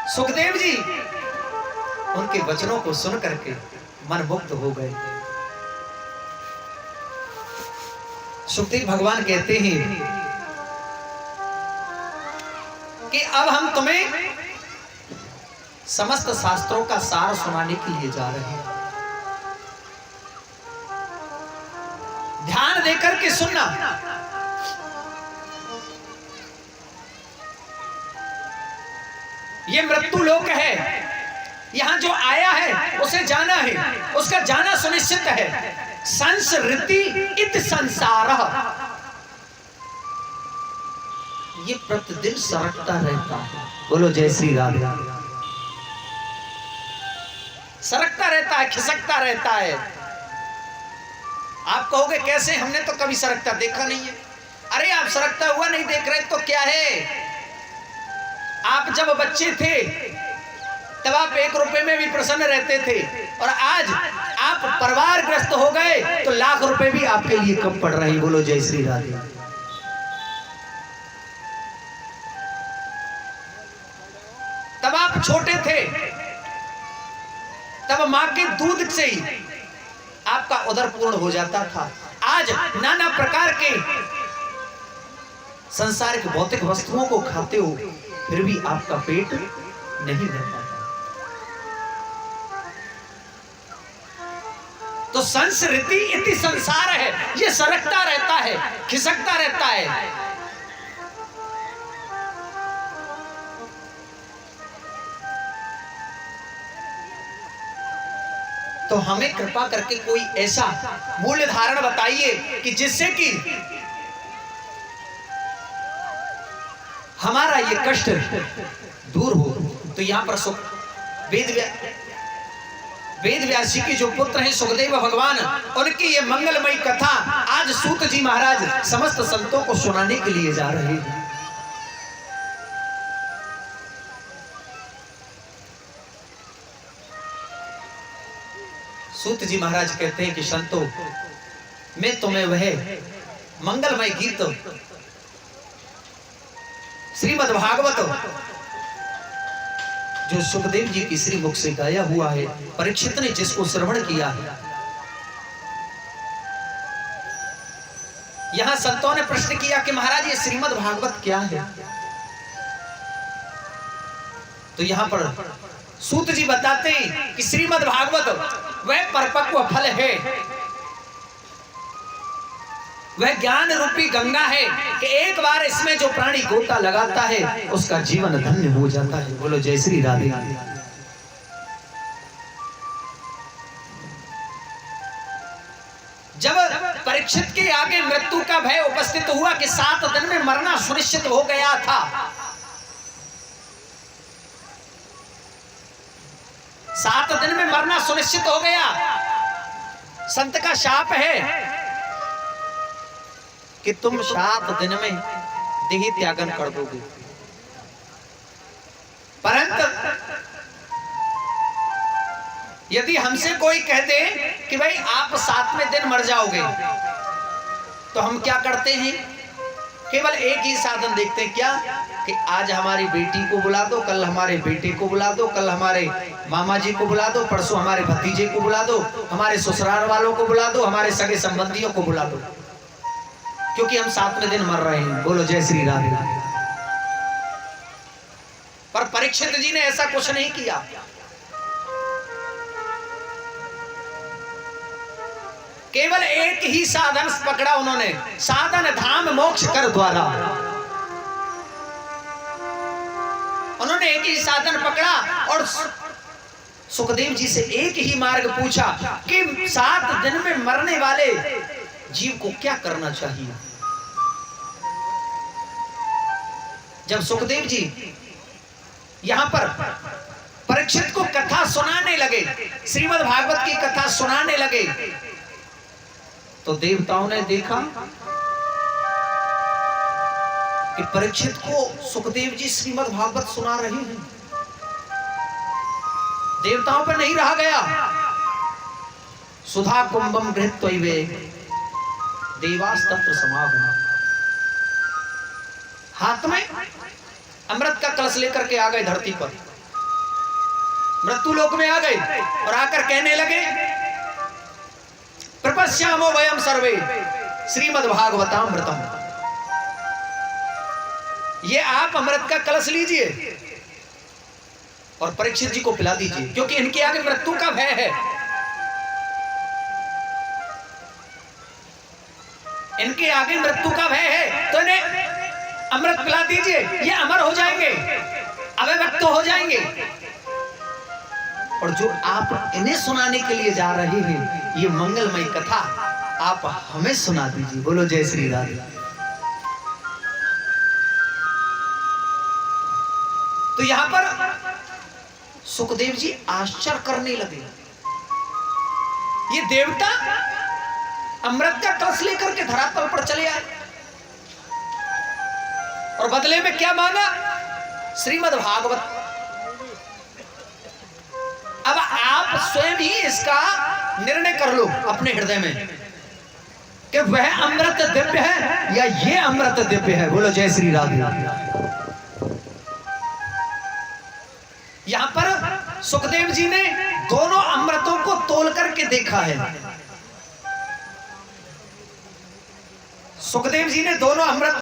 सुखदेव जी उनके वचनों को सुन करके मनमुग्ध हो गए। सुखदेव भगवान कहते हैं कि अब हम तुम्हें समस्त शास्त्रों का सार सुनाने के लिए जा रहे हैं। ध्यान देकर के सुनना। ये मृत्यु लोक है, यहां जो आया है उसे जाना है, उसका जाना सुनिश्चित है। संसृति इत संसारः, ये प्रतिदिन सरकता रहता है। बोलो जय श्री राधे। सरकता रहता है, खिसकता रहता है। आप कहोगे कैसे, हमने तो कभी सरकता देखा नहीं है। अरे आप सरकता हुआ नहीं देख रहे तो क्या है, आप जब बच्चे थे तब आप 1 रुपए में भी प्रसन्न रहते थे, और आज आप परिवारग्रस्त हो गए तो लाख रुपए भी आपके लिए कम पड़ रहे हैं। बोलो जय श्री राधे। तब आप छोटे थे, तब मां के दूध से ही आपका उदर पूर्ण हो जाता था। आज नाना प्रकार के संसारिक भौतिक वस्तुओं को खाते हो, फिर भी आपका पेट नहीं भरता। तो संसृति इति संसार है, ये सरकता रहता है, खिसकता रहता है। तो हमें कृपा करके कोई ऐसा मूल्य धारण बताइए कि जिससे कि हमारा ये कष्ट दूर हो। तो यहां पर वेद व्यासी के जो पुत्र हैं सुखदेव भगवान, उनकी ये मंगलमयी कथा आज सूत जी महाराज समस्त संतों को सुनाने के लिए जा रहे हैं। सूत जी महाराज कहते हैं कि संतों, मैं तुम्हें वह मंगलमय गीत श्रीमद् भागवत जो सुखदेव जी की श्री मुख से गाया हुआ है, परीक्षित ने जिसको श्रवण किया है। यहां संतों ने प्रश्न किया कि महाराज ये श्रीमद् भागवत क्या है। तो यहां पर सूत जी बताते हैं कि श्रीमद् भागवत वह परिपक्व फल है, वह ज्ञान रूपी गंगा है कि एक बार इसमें जो प्राणी गोता लगाता है उसका जीवन धन्य हो जाता है। बोलो जय श्री राधे। जब परीक्षित के आगे मृत्यु का भय उपस्थित हुआ कि 7 दिन में मरना सुनिश्चित हो गया था, 7 दिन में मरना सुनिश्चित हो गया, संत का शाप है कि तुम 7 दिन में देह त्यागन कर दोगे। परंतु यदि हमसे कोई कह दे कि भाई आप 7वें दिन मर जाओगे, तो हम क्या करते हैं, केवल एक ही साधन देखते हैं, क्या कि आज हमारी बेटी को बुला दो, कल हमारे बेटे को बुला दो, कल हमारे मामा जी को बुला दो, परसों हमारे भतीजे को बुला दो, हमारे ससुराल वालों को बुला दो, हमारे सगे संबंधियों को बुला दो, क्योंकि हम 7वें दिन मर रहे हैं। बोलो जय श्री राधे। पर परीक्षित जी ने ऐसा कुछ नहीं किया। केवल एक ही साधन पकड़ा उन्होंने, साधन धाम मोक्ष कर द्वारा। उन्होंने एक ही साधन पकड़ा और सुखदेव जी से एक ही मार्ग पूछा कि 7 दिन में मरने वाले जीव को क्या करना चाहिए। जब सुखदेव जी यहां पर परीक्षित को कथा सुनाने लगे, श्रीमद् भागवत की कथा सुनाने लगे, तो देवताओं ने देखा कि परीक्षित को सुखदेव जी श्रीमद् भागवत सुना रहे हैं। देवताओं पर नहीं रहा गया। सुधा कुंभम गृहीत्वैवे देवास्तत्र समागम, हाथ में अमृत का कलश लेकर के आ गए धरती पर। मृत्यु लोक में आ गए और आकर कहने लगे, प्रपश्यामो वयम सर्वे श्रीमद्भागवतामृतम। ये आप अमृत का कलश लीजिए और परीक्षित जी को पिला दीजिए, क्योंकि इनके आगे मृत्यु का भय है। इनके आगे मृत्यु का भय है, तो इन्हें अमृत पिला दीजिए, ये अमर हो जाएंगे, अव्यक्त हो जाएंगे। और जो आप इन्हें सुनाने के लिए जा रहे हैं, ये मंगलमय कथा आप हमें सुना दीजिए। बोलो जय श्री राधे। तो यहां पर सुखदेव जी आश्चर्य करने लगे। ये देवता अमृत का कलश लेकर के धरातल पर चले आए और बदले में क्या मांगा? श्रीमद् भागवत। अब आप स्वयं ही इसका निर्णय कर लो अपने हृदय में कि वह अमृत दिव्य है या ये अमृत दिव्य है। बोलो जय श्री राधे। यहां पर सुखदेव जी ने दोनों अमृतों को तोल करके देखा है। सुखदेव जी ने दोनों अमृत